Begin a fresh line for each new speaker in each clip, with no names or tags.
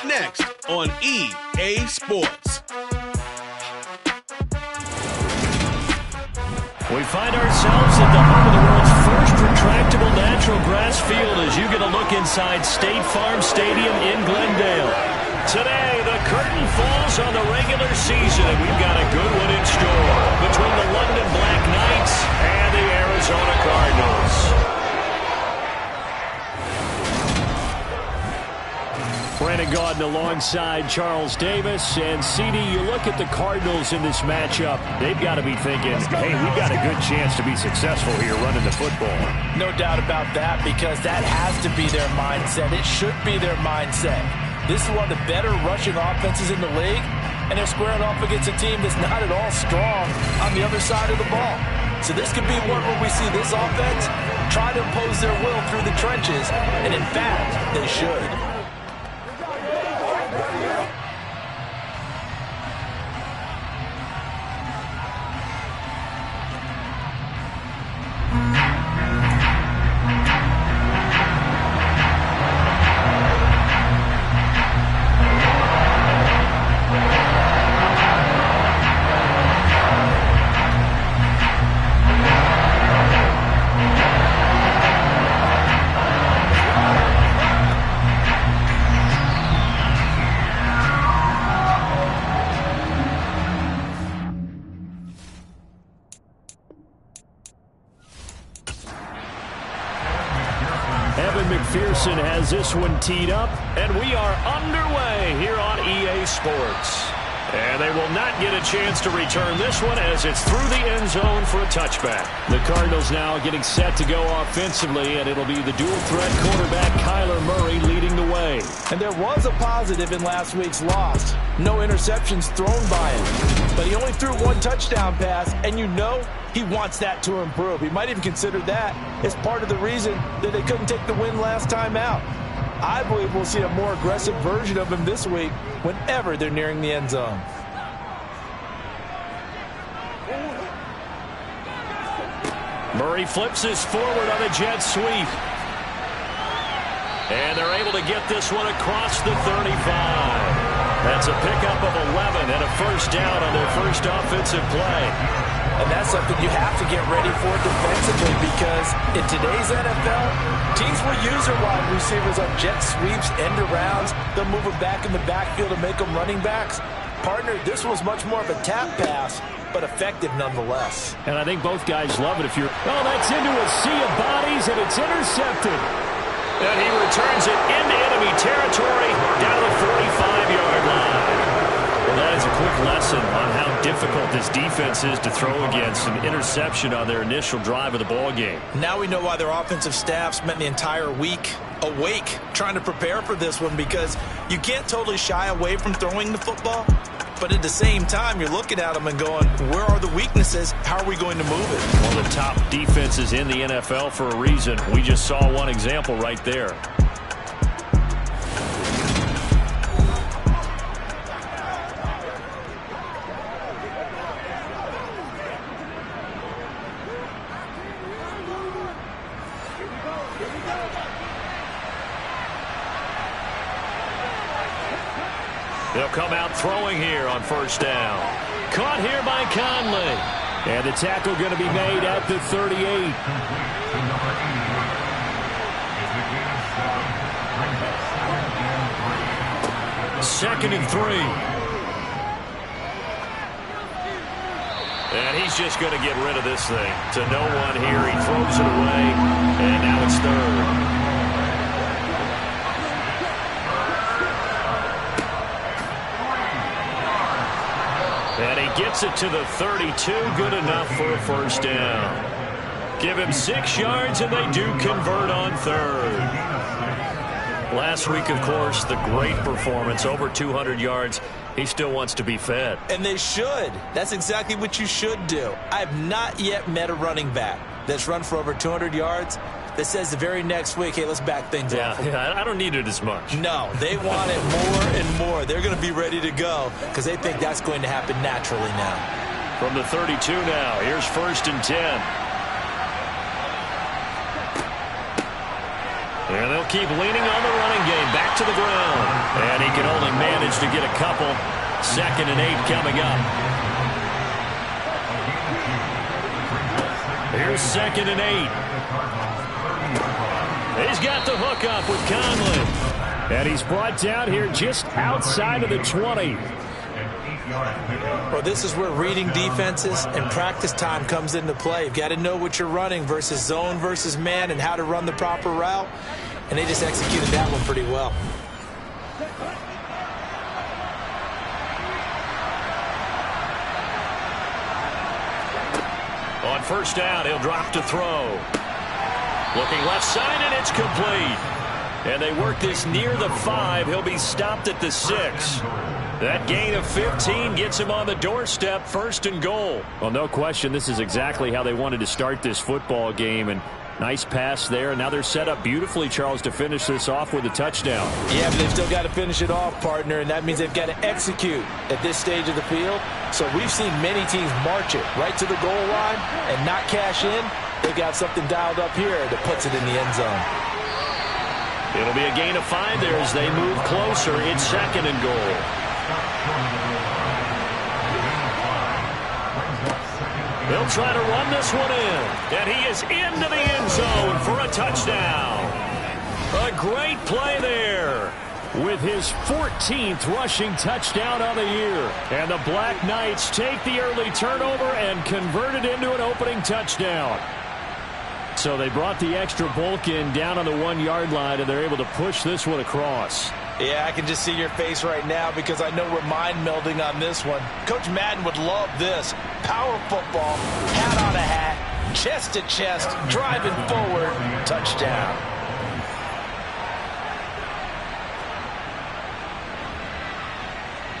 next on EA Sports.
We find ourselves at the home of the world's first retractable natural grass field as you get a look inside State Farm Stadium in Glendale. Today, the curtain falls on the regular season, and we've got a good one in store between the London BlackKnights and the Arizona Cardinals. Brandon Gaudin alongside Charles Davis. And, CD, you look at the Cardinals in this matchup, they've got to be thinking, hey, we've got a good chance to be successful here running the football.
No doubt about that, because that has to be their mindset. It should be their mindset. This is one of the better rushing offenses in the league, and they're squaring off against a team that's not at all strong on the other side of the ball. So this could be one where we see this offense try to impose their will through the trenches, and in fact, they should.
McPherson has this one teed up, and we are underway here on EA Sports. And they will not get a chance to return this one as it's through the end zone for a touchback. The Cardinals now getting set to go offensively, and it'll be the dual-threat quarterback Kyler Murray leading the way.
And there was a positive in last week's loss. No interceptions thrown by him. But he only threw one touchdown pass, and you know he wants that to improve. He might even consider that as part of the reason that they couldn't take the win last time out. I believe we'll see a more aggressive version of him this week whenever they're nearing the end zone.
Murray flips this forward on a jet sweep. And they're able to get this one across the 35. That's a pickup of 11 and a first down on their first offensive play.
And that's something you have to get ready for defensively, because in today's NFL, teams will use their wide receivers on jet sweeps, end arounds. They'll move them back in the backfield and make them running backs. Partner, this was much more of a tap pass, but effective nonetheless.
And I think both guys love it. Oh, that's into a sea of bodies, and it's intercepted. And he returns it into enemy territory down the 45-yard line. Well, that is a quick lesson on how difficult this defense is to throw against. An interception on their initial drive of the ball game.
Now we know why their offensive staff spent the entire week awake trying to prepare for this one, because you can't totally shy away from throwing the football. But at the same time, you're looking at them and going, where are the weaknesses? How are we going to move it?
One of the top defenses in the NFL for a reason. We just saw one example right there. They'll come out throwing here on first down. Caught here by Conley. And the tackle going to be made at the 38. Second and 3. And he's just going to get rid of this thing to no one here. He throws it away, and now it's third. And he gets it to the 32, good enough for a first down. Give him 6 yards, and they do convert on third. Last week, of course, the great performance, over 200 yards. He still wants to be fed.
And they should. That's exactly what you should do. I have not yet met a running back that's run for over 200 yards that says the very next week, hey, let's back things off.
Yeah, I don't need it as much.
No, they want it more and more. They're going to be ready to go because they think that's going to happen naturally now.
From the 32 now, here's first and 10. And they'll keep leaning on the running game. Back to the ground. And he can managed to get a couple. 2nd and 8 coming up. Here's 2nd and 8. He's got the hook up with Conley. And he's brought down here just outside of the 20.
Well, this is where reading defenses and practice time comes into play. You've got to know what you're running versus zone versus man and how to run the proper route. And they just executed that one pretty well.
On 1st down, he'll drop to throw. Looking left side, and it's complete. And they work this near the 5. He'll be stopped at the 6. That gain of 15 gets him on the doorstep, 1st and goal.
Well, no question, this is exactly how they wanted to start this football game. And nice pass there. And now they're set up beautifully, Charles, to finish this off with a touchdown.
Yeah, but they've still got to finish it off, partner, and that means they've got to execute at this stage of the field. So we've seen many teams march it right to the goal line and not cash in. They've got something dialed up here that puts it in the end zone.
It'll be a gain of 5 there as they move closer. It's 2nd and goal. They'll try to run this one in. And he is into the end zone for a touchdown. A great play there.
With his 14th rushing touchdown on the year. And the Black Knights take the early turnover and convert it into an opening touchdown. So they brought the extra bulk in down on the 1-yard line, and they're able to push this one across.
Yeah, I can just see your face right now because I know we're mind melding on this one. Coach Madden would love this. Power football, hat on a hat, chest to chest, driving forward, touchdown.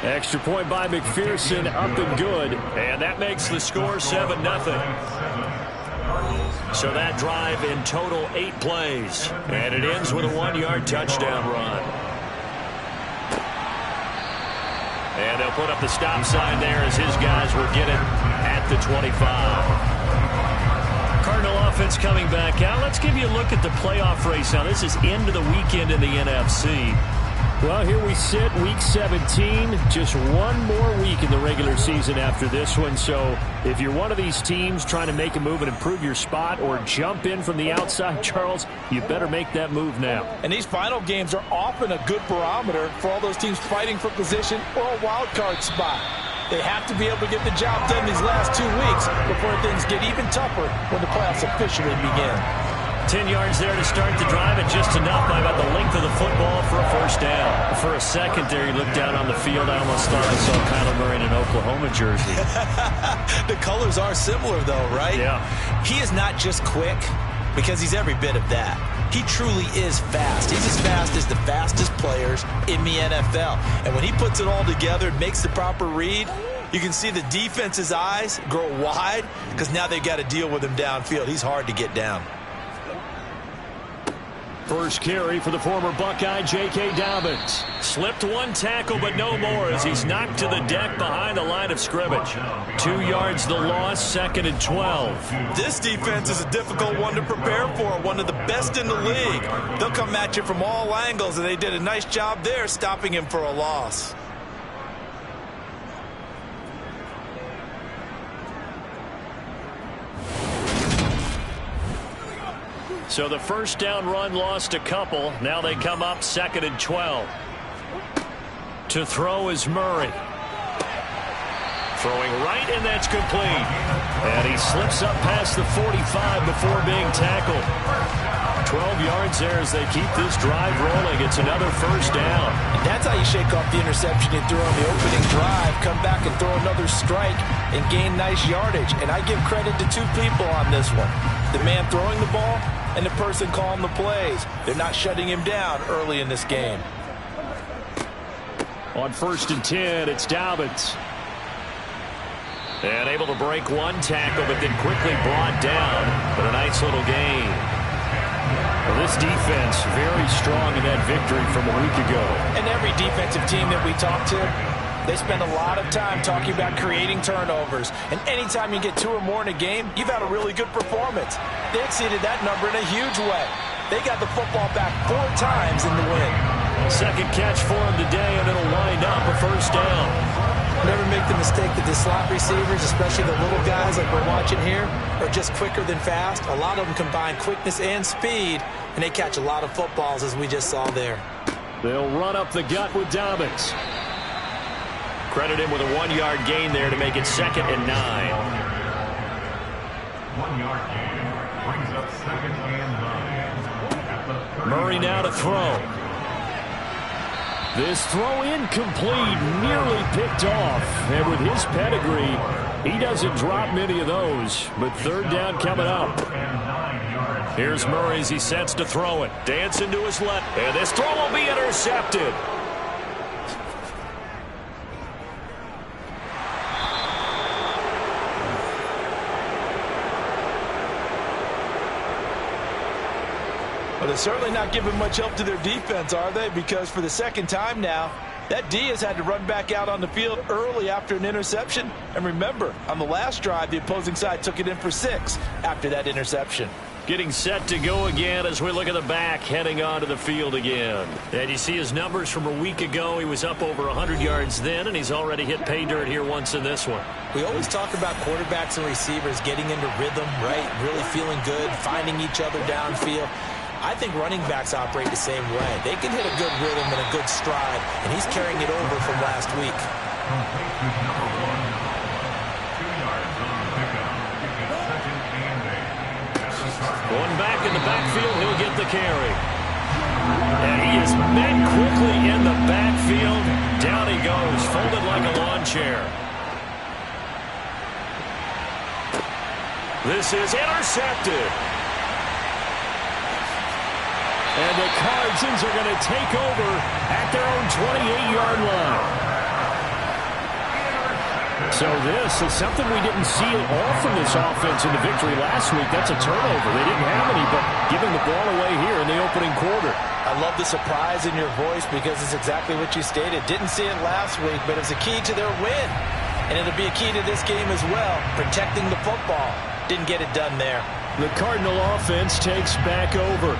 Extra point by McPherson, up and good.
And that makes the score 7-0. So that drive in total 8 plays. And it ends with a 1-yard touchdown run. And they'll put up the stop sign there as his guys will get it at the 25. Cardinal offense coming back out. Let's give you a look at the playoff race now. This is end of the weekend in the NFC.
Well, here we sit, week 17, just one more week in the regular season after this one. So if you're one of these teams trying to make a move and improve your spot or jump in from the outside, Charles, you better make that move now.
And these final games are often a good barometer for all those teams fighting for position or a wild card spot. They have to be able to get the job done these last 2 weeks before things get even tougher when the playoffs officially begin.
10 yards there to start the drive, and just enough by about the length of the football for a 1st down. For a second there, he looked down on the field. I almost thought I saw Kyler Murray in an Oklahoma jersey.
The colors are similar, though, right?
Yeah.
He is not just quick, because he's every bit of that. He truly is fast. He's as fast as the fastest players in the NFL. And when he puts it all together and makes the proper read, you can see the defense's eyes grow wide because now they've got to deal with him downfield. He's hard to get down.
First carry for the former Buckeye, J.K. Dobbins. Slipped one tackle, but no more as he's knocked to the deck behind the line of scrimmage. 2 yards the loss, 2nd and 12.
This defense is a difficult one to prepare for, one of the best in the league. They'll come at you from all angles, and they did a nice job there stopping him for a loss.
So the 1st down run lost a couple. Now they come up 2nd and 12. To throw is Murray. Throwing right, and that's complete. And he slips up past the 45 before being tackled. 12 yards there as they keep this drive rolling. It's another 1st down.
And that's how you shake off the interception you threw on the opening drive. Come back and throw another strike and gain nice yardage. And I give credit to 2 people on this one. The man throwing the ball and the person calling the plays. They're not shutting him down early in this game.
On 1st and 10, it's Dobbins. And able to break one tackle, but then quickly brought down. But a nice little gain. Well, this defense very strong in that victory from a week ago.
And every defensive team that we talk to, they spend a lot of time talking about creating turnovers. And anytime you get 2 or more in a game, you've had a really good performance. They exceeded that number in a huge way. They got the football back 4 times in the win.
Second catch for him today, and it'll wind up a first down.
Never make the mistake that the slot receivers, especially the little guys like we're watching here, are just quicker than fast. A lot of them combine quickness and speed, and they catch a lot of footballs, as we just saw there.
They'll run up the gut with Dobbins.
Credit him with a 1-yard gain there to make it 2nd and 9.
1-yard gain brings up 2nd and 9.
Murray now to throw. This throw incomplete, nearly picked off. And with his pedigree, he doesn't drop many of those. But third down coming up. Here's Murray as he sets to throw it. Dancing to his left. And this throw will be intercepted.
Well, they're certainly not giving much help to their defense, are they? Because for the second time now, that D has had to run back out on the field early after an interception. And remember, on the last drive, the opposing side took it in for 6 after that interception.
Getting set to go again as we look at the back, heading onto the field again. And you see his numbers from a week ago. He was up over 100 yards then, and he's already hit pay dirt here once in this one.
We always talk about quarterbacks and receivers getting into rhythm, right? Really feeling good, finding each other downfield. I think running backs operate the same way. They can hit a good rhythm and a good stride, and he's carrying it over from last week.
Going back in the backfield, he'll get the carry. And he is met quickly in the backfield. Down he goes, folded like a lawn chair. This is intercepted. And the Cardinals are going to take over at their own 28-yard line. So this is something we didn't see at all from this offense in the victory last week. That's a turnover. They didn't have any, but giving the ball away here in the opening quarter.
I love the surprise in your voice because it's exactly what you stated. Didn't see it last week, but it's a key to their win. And it'll be a key to this game as well, protecting the football. Didn't get it done there.
The Cardinal offense takes back over.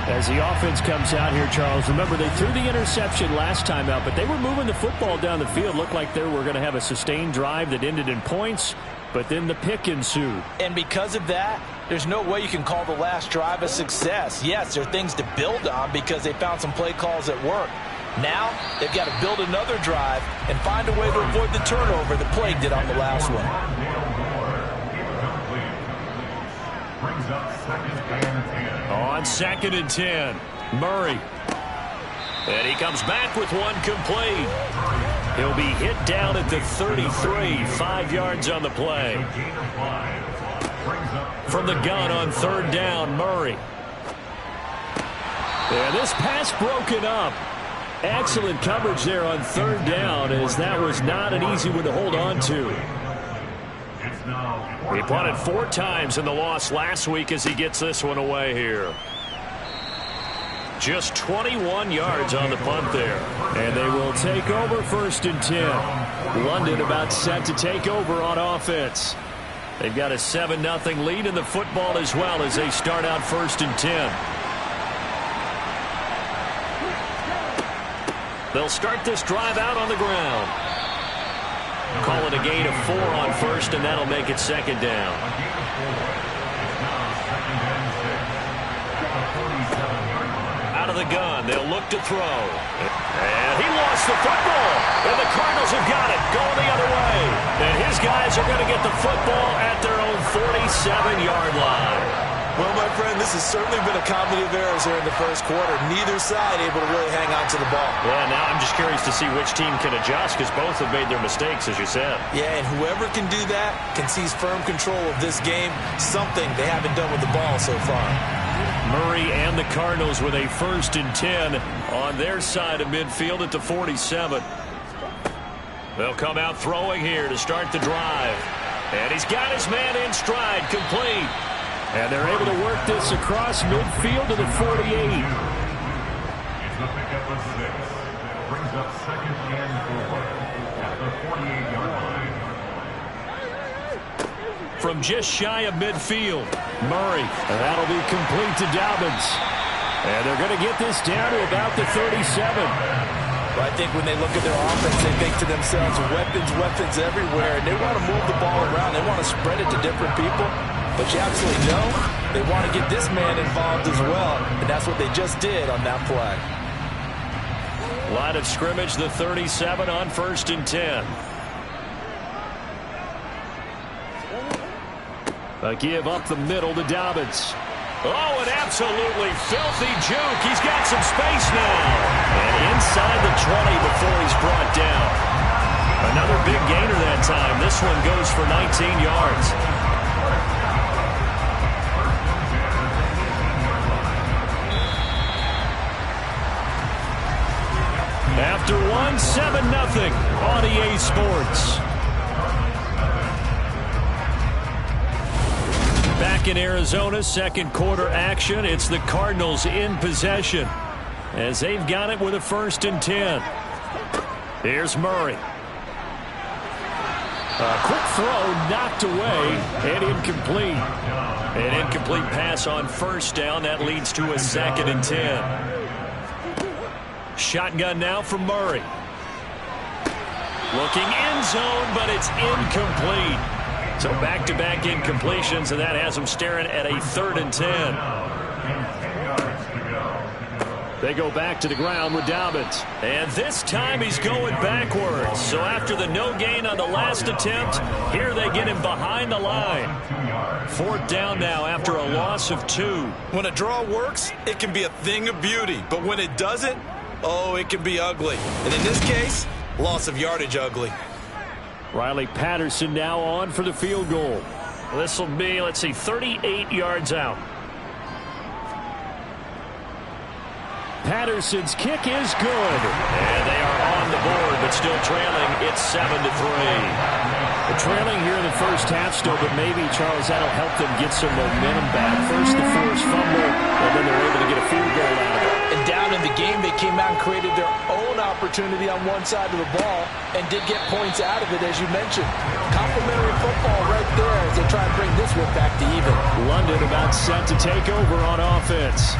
As the offense comes out here, Charles, remember they threw the interception last time out, but they were moving the football down the field. Looked like they were going to have a sustained drive that ended in points, but then the pick ensued.
And because of that, there's no way you can call the last drive a success. Yes, there are things to build on because they found some play calls that work. Now, they've got to build another drive and find a way to avoid the turnover that plagued it on the last one.
On 2nd and 10, Murray. And he comes back with one complete. He'll be hit down at the 33, 5 yards on the play. From the gun on 3rd down, Murray. And this pass broken up. Excellent coverage there on 3rd down, as that was not an easy one to hold on to. He punted 4 times in the loss last week as he gets this one away here. Just 21 yards on the punt there. And they will take over 1st and 10. London about set to take over on offense. They've got a 7-0 lead in the football as well as they start out 1st and 10. They'll start this drive out on the ground. Call it a gain of 4 on 1st, and that'll make it 2nd down. Out of the gun, they'll look to throw. And he lost the football. And the Cardinals have got it, going the other way. And his guys are going to get the football at their own 47-yard line.
Well, my friend, this has certainly been a comedy of errors here in the first quarter. Neither side able to really hang on to the ball.
Yeah, now I'm just curious to see which team can adjust because both have made their mistakes, as you said.
Yeah, and whoever can do that can seize firm control of this game, something they haven't done with the ball so far.
Murray and the Cardinals with a 1st and 10 on their side of midfield at the 47. They'll come out throwing here to start the drive. And he's got his man in stride, complete. And they're able to work this across midfield to the 48.
It's the pickup of 6. Brings up 2nd and 4 at the 48-yard line.
From just shy of midfield, Murray. And that'll be complete to Dobbins. And they're going to get this down to about the 37.
Well, I think when they look at their offense, they think to themselves, weapons everywhere, and they want to move the ball around. They want to spread it to different people. But you absolutely know they want to get this man involved as well, and that's what they just did on that play.
Line of scrimmage, the 37 on 1st and 10. A give up the middle to Dobbins. Oh, an absolutely filthy juke. He's got some space now. And inside the 20 before he's brought down. Another big gainer that time. This one goes for 19 yards. After one, 7-0 on EA Sports. Back in Arizona, second quarter action. It's the Cardinals in possession as they've got it with a 1st and 10. Here's Murray. A quick throw knocked away and incomplete. An incomplete pass on 1st down. That leads to a 2nd and 10. Shotgun now from Murray. Looking end zone, but it's incomplete. So back-to-back incompletions, and that has them staring at a 3rd and 10. They go back to the ground with Dobbins. And this time he's going backwards. So after the no gain on the last attempt, here they get him behind the line. 4th down now after a loss of 2.
When a draw works, it can be a thing of beauty. But when it doesn't, oh, it can be ugly. And in this case, loss of yardage ugly.
Riley Patterson now on for the field goal. This will be, let's see, 38 yards out. Patterson's kick is good. And they are on the board, but still trailing. It's 7-3. The trailing here in the first half still, but maybe, Charles, that'll help them get some momentum back. First the forced fumble, and then they're able to get a field goal out of it.
And down in the game, they came out and created their own opportunity on one side of the ball and did get points out of it, as you mentioned. Complimentary football right there as they try and bring this one back to even.
London about set to take over on offense.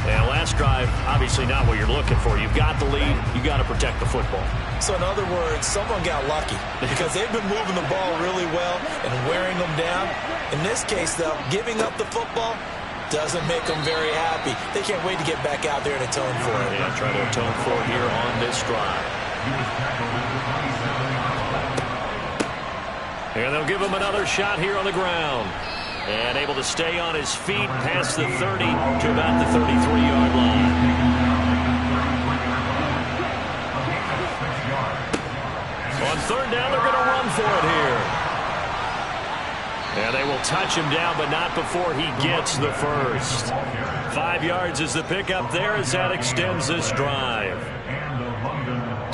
And last drive, obviously not what you're looking for. You've got the lead. You've got to protect the football.
So in other words, someone got lucky because they've been moving the ball really well and wearing them down. In this case, though, giving up the football doesn't make them very happy. They can't wait to get back out there and atone for it.
Yeah, try to atone for it here on this drive. And they'll give him another shot here on the ground. And able to stay on his feet past the 30 to about the 33-yard line. On 3rd down, they're going to run for it here. And they will touch him down, but not before he gets the first. 5 yards is the pickup there as that extends this drive.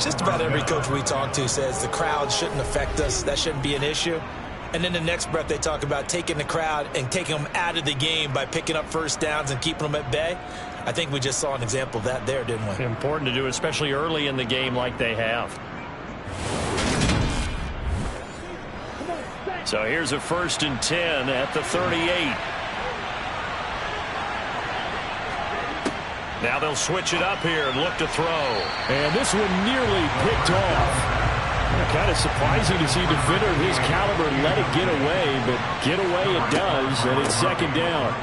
Just about every coach we talk to says the crowd shouldn't affect us. That shouldn't be an issue. And then the next breath they talk about taking the crowd and taking them out of the game by picking up first downs and keeping them at bay. I think we just saw an example of that there, didn't we?
Important to do, especially early in the game like they have. So here's a 1st and 10 at the 38. Now they'll switch it up here and look to throw. And this one nearly picked off. Kind of surprising to see a defender of his caliber let it get away, but get away it does, and it's 2nd down.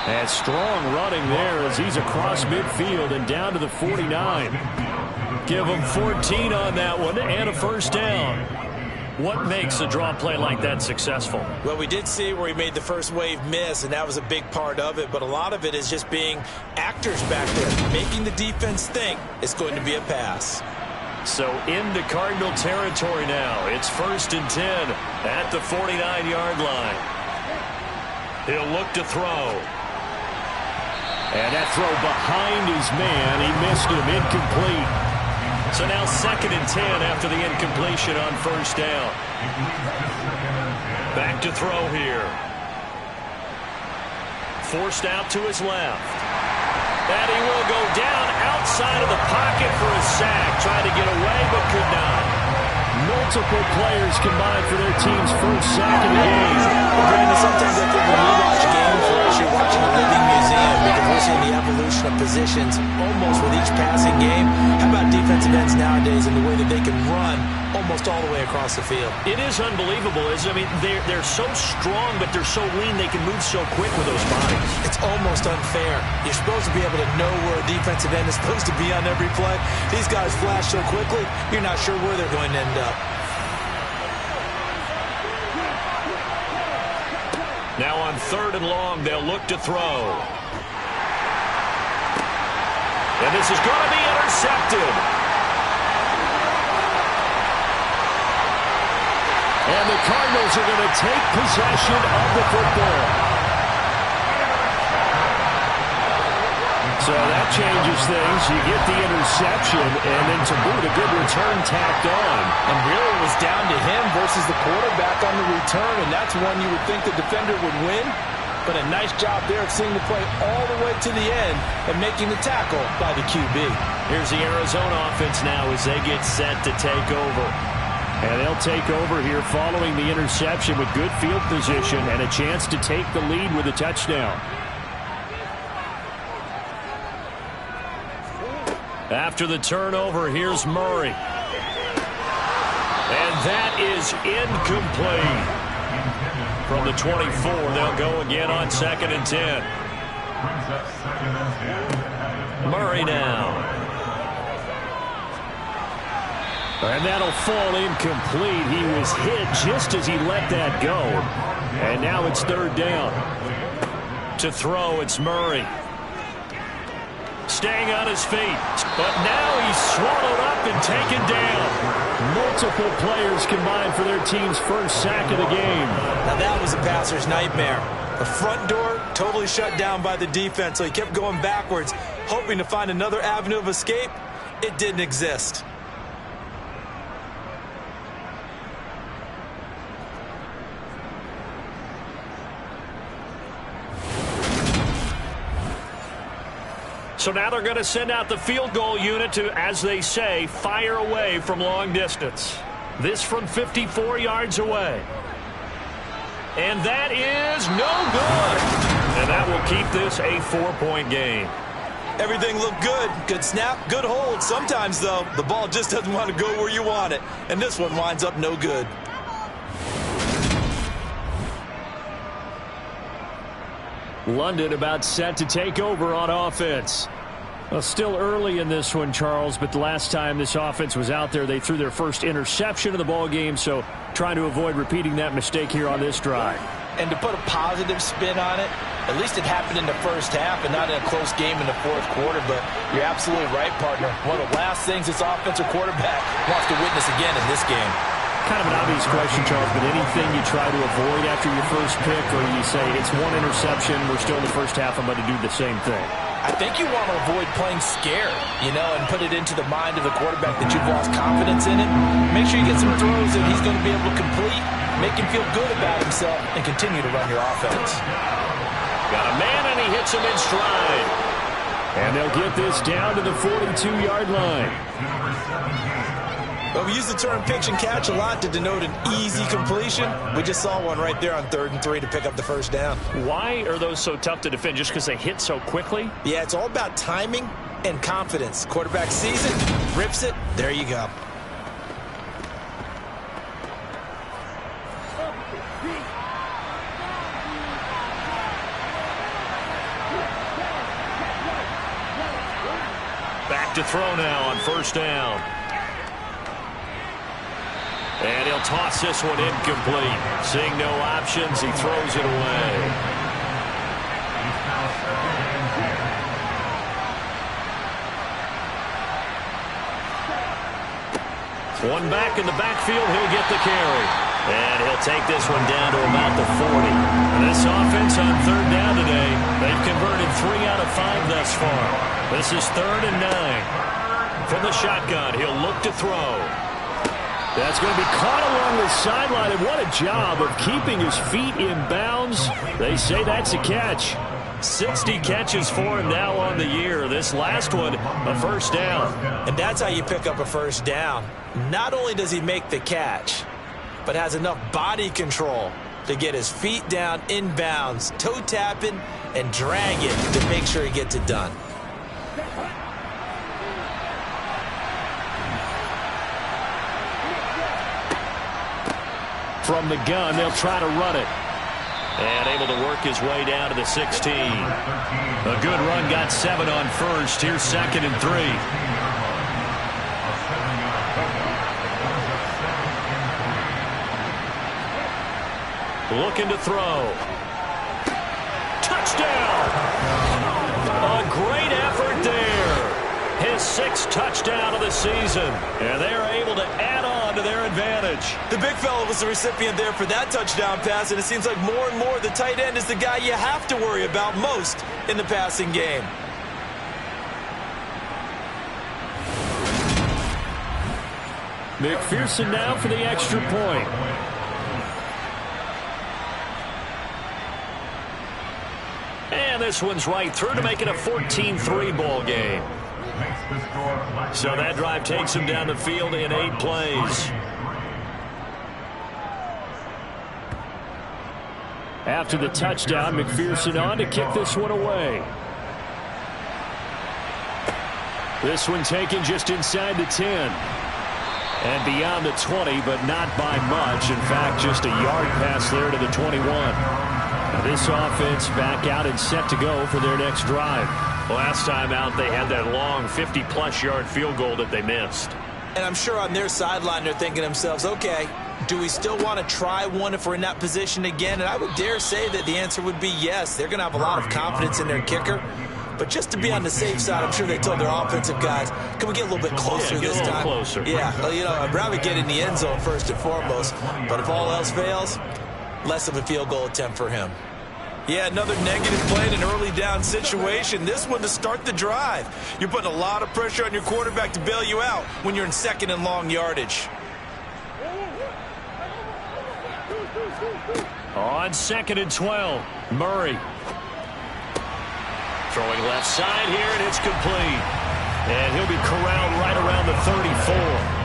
And strong running there as he's across midfield and down to the 49. Give him 14 on that one and a 1st down. What makes a draw play like that successful?
Well, we did see where he made the first wave miss, and that was a big part of it. But a lot of it is just being actors back there, making the defense think it's going to be a pass.
So into Cardinal territory now. It's 1st and 10 at the 49-yard line. He'll look to throw. And that throw behind his man. He missed him. Incomplete. So now 2nd and 10 after the incompletion on 1st down. Back to throw here. Forced out to his left. And he will go down outside of the pocket for a sack. Trying to get away, but could not. Multiple players combined for their team's first sack of the game.
Brandon, sometimes I think when we watch games, we're actually watching a living museum because we're seeing the evolution of positions almost with each passing game. How about defensive ends nowadays and the way that they can run almost all the way across the field?
It is unbelievable, isn't it? I mean, they're so strong, but they're so lean. They can move so quick with those bodies.
It's almost unfair. You're supposed to be able to know where a defensive end is supposed to be on every play. These guys flash so quickly, you're not sure where they're going to end up.
Now on 3rd and long, they'll look to throw. And this is going to be intercepted. And the Cardinals are going to take possession of the football. So that changes things. You get the interception, and then to boot, a good return tacked on.
And really it was down to him versus the quarterback on the return, and that's one you would think the defender would win. But a nice job there of seeing the play all the way to the end and making the tackle by the QB.
Here's the Arizona offense now as they get set to take over. And they'll take over here following the interception with good field position and a chance to take the lead with a touchdown. After the turnover, here's Murray. And that is incomplete. From the 24, they'll go again on 2nd and 10. Murray now. And that'll fall incomplete. He was hit just as he let that go. And now it's 3rd down. To throw, it's Murray. Staying on his feet. But now he's swallowed up and taken down. Multiple players combined for their team's first sack of the game.
Now that was a passer's nightmare. The front door totally shut down by the defense, so he kept going backwards, hoping to find another avenue of escape. It didn't exist.
So now they're going to send out the field goal unit to, as they say, fire away from long distance. This from 54 yards away. And that is no good. And that will keep this a 4-point game.
Everything looked good. Good snap, good hold. Sometimes, though, the ball just doesn't want to go where you want it. And this one winds up no good.
London about set to take over on offense. Well, still early in this one, Charles, but the last time this offense was out there, they threw their first interception of the ball game, so trying to avoid repeating that mistake here on this drive.
And to put a positive spin on it, at least it happened in the first half and not in a close game in the 4th quarter, but you're absolutely right, partner. One of the last things this offensive quarterback wants to witness again in this game.
Kind of an obvious question, Charles, but anything you try to avoid after your first pick, or you say it's one interception, we're still in the first half, I'm going to do the same thing?
I think you want to avoid playing scared, and put it into the mind of the quarterback that you've lost confidence in him. Make sure you get some throws that he's going to be able to complete, make him feel good about himself, and continue to run your offense.
Got a man, and he hits him in stride. And they'll get this down to the 42-yard line.
Well, we use the term pitch and catch a lot to denote an easy completion. We just saw one right there on 3rd and 3 to pick up the first down.
Why are those so tough to defend? Just because they hit so quickly?
Yeah, it's all about timing and confidence. Quarterback sees it, rips it, there you go.
Back to throw now on 1st down. And he'll toss this one incomplete. Seeing no options, he throws it away. One back in the backfield, he'll get the carry. And he'll take this one down to about the 40. And this offense on 3rd down today, they've converted 3 out of 5 thus far. This is 3rd and 9. From the shotgun, he'll look to throw. That's going to be caught along the sideline, and what a job of keeping his feet in bounds. They say that's a catch. 60 catches for him now on the year. This last one, a 1st down.
And that's how you pick up a 1st down. Not only does he make the catch, but has enough body control to get his feet down inbounds, toe tapping, and drag it to make sure he gets it done.
From the gun, they'll try to run it. And able to work his way down to the 16. A good run, got 7 on first. Here's 2nd and 3. Looking to throw. Touchdown! A great effort there. His 6th touchdown of the season. And they're able to add on to their advantage.
The big fella was the recipient there for that touchdown pass, and it seems like more and more the tight end is the guy you have to worry about most in the passing game.
McPherson now for the extra point. And this one's right through to make it a 14-3 ball game. So that drive takes him down the field in 8 plays. After the touchdown, McPherson on to kick this one away. This one taken just inside the 10. And beyond the 20, but not by much. In fact, just a yard pass there to the 21. Now this offense back out and set to go for their next drive. Last time out, they had that long 50-plus yard field goal that they missed.
And I'm sure on their sideline they're thinking to themselves, okay, do we still want to try one if we're in that position again? And I would dare say that the answer would be yes. They're going to have a lot of confidence in their kicker. But just to be on the safe side, I'm sure they told their offensive guys, can we get a little bit closer this time?
Closer.
Yeah, well, you know, I'd rather get in the end zone first and foremost. But if all else fails, less of a field goal attempt for him. Yeah, another negative play in an early down situation. This one to start the drive. You're putting a lot of pressure on your quarterback to bail you out when you're in 2nd and long yardage.
On 2nd and 12, Murray. Throwing left side here, and it's complete. And he'll be corralled right around the 34.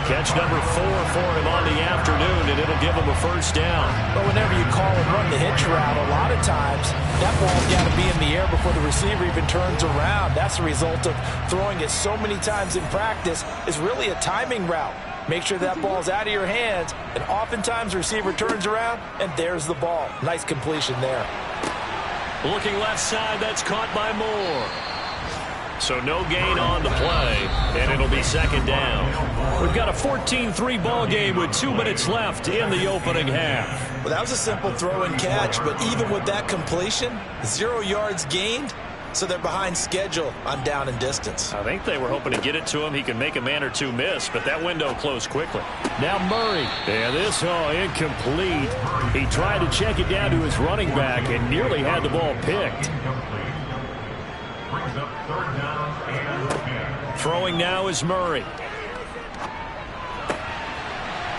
Catch number 4 for him on the afternoon, and it'll give him a first down.
But whenever you call and run the hitch route, a lot of times that ball's got to be in the air before the receiver even turns around. That's the result of throwing it so many times in practice. Is really a timing route. Make sure that ball's out of your hands, and oftentimes the receiver turns around, and there's the ball. Nice completion there.
Looking left side, that's caught by Moore. So no gain on the play, and it'll be 2nd down. We've got a 14-3 ball game with 2 minutes left in the opening half.
Well, that was a simple throw and catch, but even with that completion, 0 yards gained, so they're behind schedule on down and distance.
I think they were hoping to get it to him. He could make a man or two miss, but that window closed quickly. Now Murray. And this, incomplete. He tried to check it down to his running back and nearly had the ball picked. Throwing now is Murray.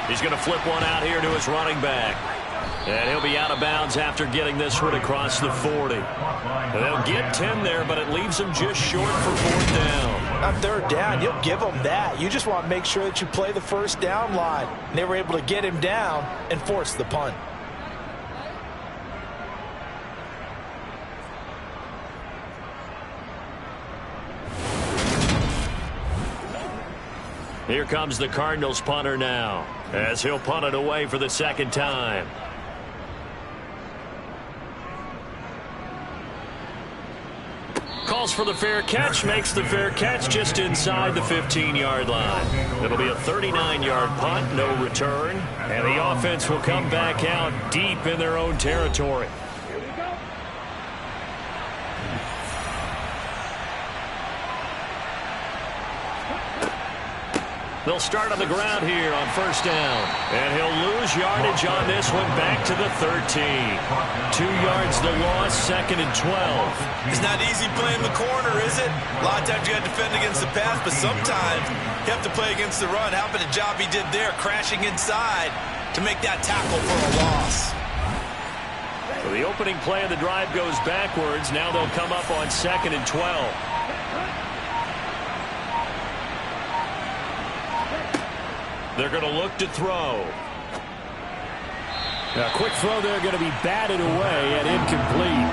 He's going to flip one out here to his running back. And he'll be out of bounds after getting this one across the 40. And they'll get 10 there, but it leaves them just short for 4th down.
On 3rd down, you'll give them that. You just want to make sure that you play the first down line. And they were able to get him down and force the punt.
Here comes the Cardinals punter now, as he'll punt it away for the 2nd time. Calls for the fair catch, makes the fair catch just inside the 15-yard line. It'll be a 39-yard punt, no return, and the offense will come back out deep in their own territory. They'll start on the ground here on 1st down. And he'll lose yardage on this one back to the 13. 2 yards the loss, 2nd and 12.
It's not easy playing the corner, is it? A lot of times you got to defend against the pass, but sometimes you have to play against the run. How about the job he did there, crashing inside to make that tackle for a loss.
So the opening play of the drive goes backwards. Now they'll come up on 2nd and 12. They're going to look to throw.
A quick throw there going to be batted away and incomplete.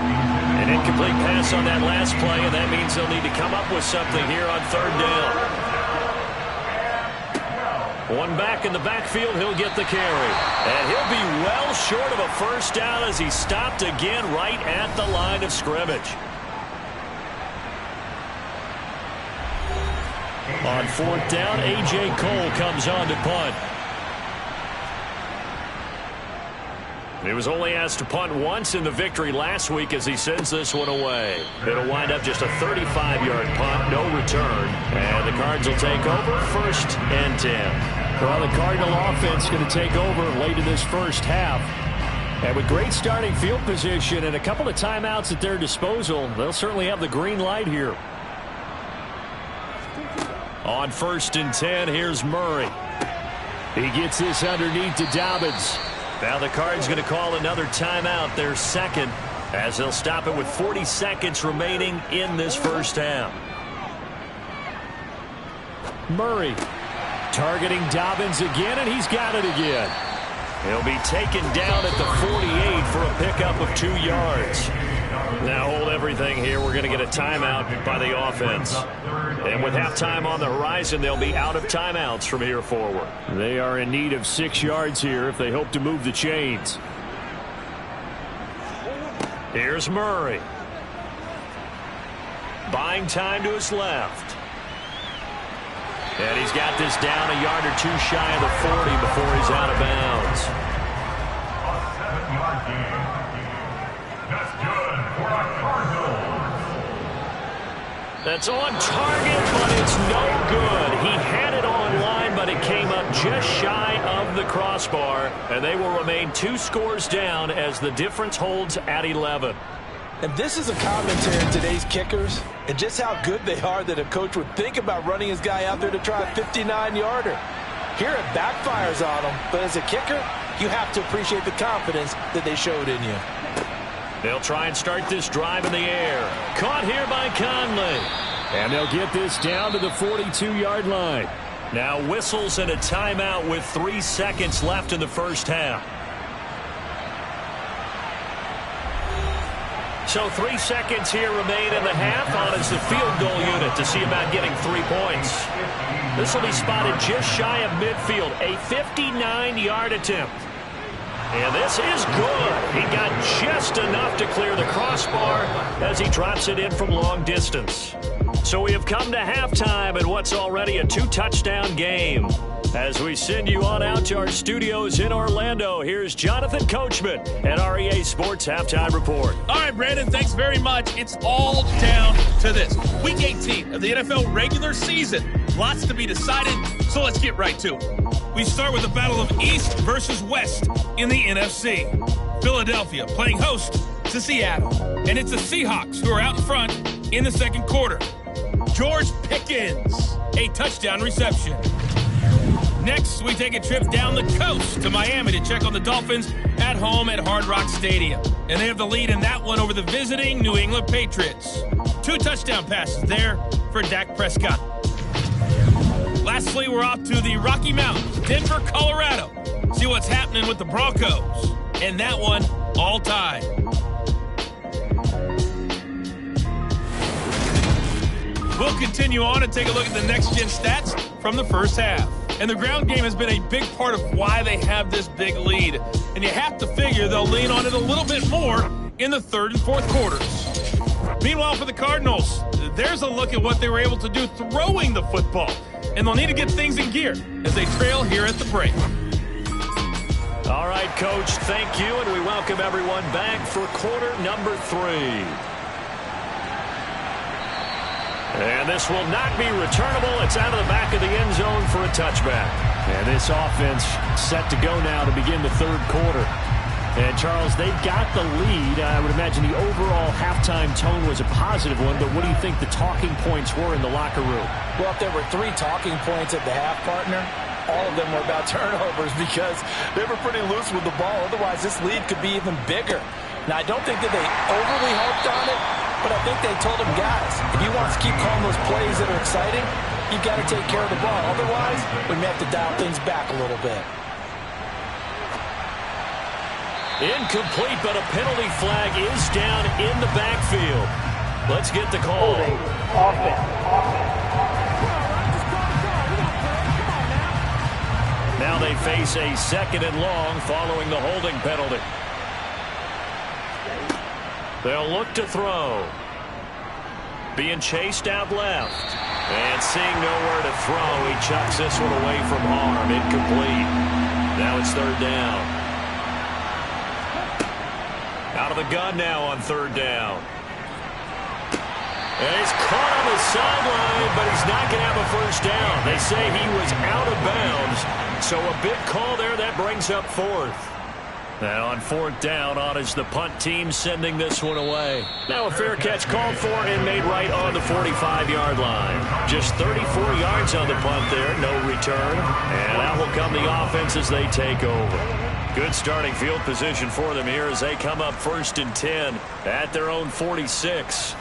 An incomplete pass on that last play, and that means they'll need to come up with something here on third down. One back in the backfield, he'll get the carry. And he'll be well short of a first down as he stopped again right at the line of scrimmage. On fourth down, A.J. Cole comes on to punt. He was only asked to punt once in the victory last week as he sends this one away. It'll wind up just a 35-yard punt, no return. And the Cards will take over, 1st and 10.
Well, the Cardinal offense going to take over late in this first half. And with great starting field position and a couple of timeouts at their disposal, they'll certainly have the green light here. On 1st and 10, here's Murray. He gets this underneath to Dobbins. Now the Cards going to call another timeout, their second, as they'll stop it with 40 seconds remaining in this first half. Murray targeting Dobbins again, and he's got it again. He'll be taken down at the 48 for a pickup of 2 yards. Now hold everything here. We're going to get a timeout by the offense. And with halftime on the horizon, they'll be out of timeouts from here forward.
They are in need of 6 yards here if they hope to move the chains.
Here's Murray. Buying time to his left. And he's got this down a yard or 2 shy of the 40 before he's out of bounds.
A 7-yard gain. That's good for the Cardinals.
That's on target, but it's no good. He had it on line, but it came up just shy of the crossbar. And they will remain 2 scores down as the difference holds at 11.
And this is a commentary on today's kickers and just how good they are that a coach would think about running his guy out there to try a 59-yarder. Here it backfires on him, but as a kicker, you have to appreciate the confidence that they showed in you.
They'll try and start this drive in the air. Caught here by Conley.
And they'll get this down to the 42-yard line.
Now whistles and a timeout with 3 seconds left in the first half. So 3 seconds here remain in the half on as the field goal unit to see about getting 3 points. This will be spotted just shy of midfield, a 59-yard attempt. And this is good. He got just enough to clear the crossbar as he drops it in from long distance. So we have come to halftime in what's already a 2-touchdown game. As we send you on out to our studios in Orlando, here's Jonathan Coachman at our EA Sports Halftime Report.
All right, Brandon, thanks very much. It's all down to this. Week 18 of the NFL regular season. Lots to be decided, so let's get right to it. We start with the battle of East versus West in the NFC. Philadelphia playing host to Seattle. And it's the Seahawks who are out in front in the second quarter. George Pickens, a touchdown reception. Next, we take a trip down the coast to Miami to check on the Dolphins at home at Hard Rock Stadium. And they have the lead in that one over the visiting New England Patriots. 2 touchdown passes there for Dak Prescott. Lastly, we're off to the Rocky Mountains, Denver, Colorado. See what's happening with the Broncos. And that one, all tied. We'll continue on and take a look at the next-gen stats from the first half. And the ground game has been a big part of why they have this big lead. And you have to figure they'll lean on it a little bit more in the third and fourth quarters. Meanwhile, for the Cardinals, there's a look at what they were able to do throwing the football. And they'll need to get things in gear as they trail here at the break.
All right, Coach, thank you, and we welcome everyone back for quarter number 3. And this will not be returnable. It's out of the back of the end zone for a touchback.
And this offense set to go now to begin the third quarter. And, Charles, they've got the lead. I would imagine the overall halftime tone was a positive one, but what do you think the talking points were in the locker room?
Well, if there were 3 talking points at the half, partner, all of them were about turnovers because they were pretty loose with the ball. Otherwise, this lead could be even bigger. Now, I don't think that they overly harped on it, but I think they told them, guys, if you want to keep calling those plays that are exciting, You've got to take care of the ball. Otherwise, we may have to dial things back a little bit.
Incomplete, but a penalty flag is down in the backfield. Let's get the call. Now they face a 2nd and long following the holding penalty. They'll look to throw. Being chased out left. And seeing nowhere to throw, he chucks this one away from harm. Incomplete. Now it's 3rd down. Out of the gun now on 3rd down. And he's caught on the sideline, but he's not going to have a 1st down. They say he was out of bounds. So a big call there. That brings up 4th. Now on 4th down, on is the punt team sending this one away. Now a fair catch called for and made right on the 45-yard line. Just 34 yards on the punt there, no return. And out will come the offense as they take over. Good starting field position for them here as they come up 1st and 10 at their own 46.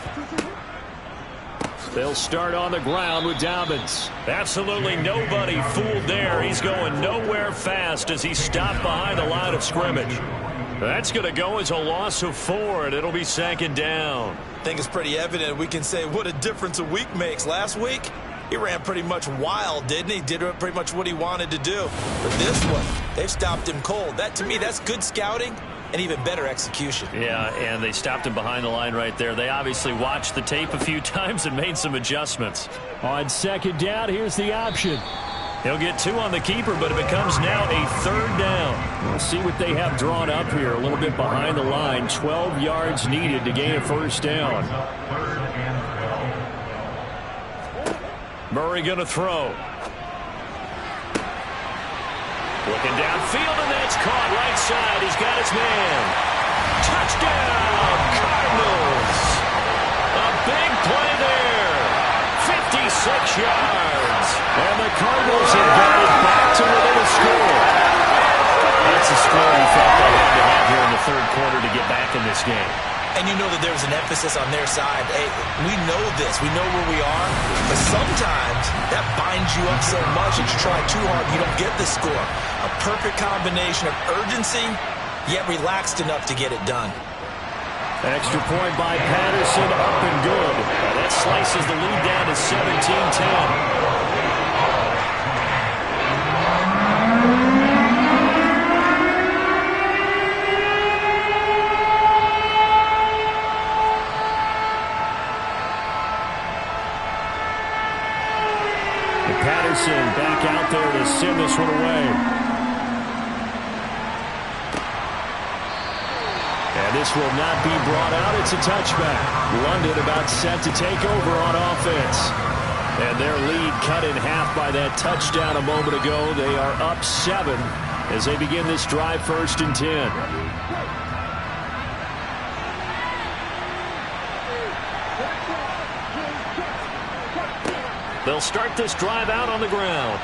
They'll start on the ground with Dobbins. Absolutely nobody fooled there. He's going nowhere fast as he stopped behind the line of scrimmage. That's going to go as a loss of 4, and it'll be 2nd down.
I think it's pretty evident. We can say what a difference a week makes. Last week, he ran pretty much wild, didn't he? Did pretty much what he wanted to do. But this one, they've stopped him cold. That, to me, that's good scouting and even better execution.
Yeah, and they stopped him behind the line right there. They obviously watched the tape a few times and made some adjustments. On 2nd down, here's the option. He'll get 2 on the keeper, but it becomes now a 3rd down. We'll see what they have drawn up here. A little bit behind the line. 12 yards needed to gain a 1st down. Murray going to throw. Looking downfield, and that's caught right side. He's got his man. Touchdown, Cardinals. A big play there. 56 yards. And the Cardinals have got it back to within a score. That's a score you felt they had to have here in the 3rd quarter to get back in this game.
And you know that there was an emphasis on their side. Hey, we know this. We know where we are. But sometimes that binds you up so much that you try too hard and you don't get the score. A perfect combination of urgency, yet relaxed enough to get it done.
Extra point by Patterson, up and good. That slices the lead down to 17-10. Patterson back out there to send this one away. And this will not be brought out. It's a touchback. London about set to take over on offense. And their lead cut in half by that touchdown a moment ago. They are up 7 as they begin this drive 1st and 10. They'll start this drive out on the ground.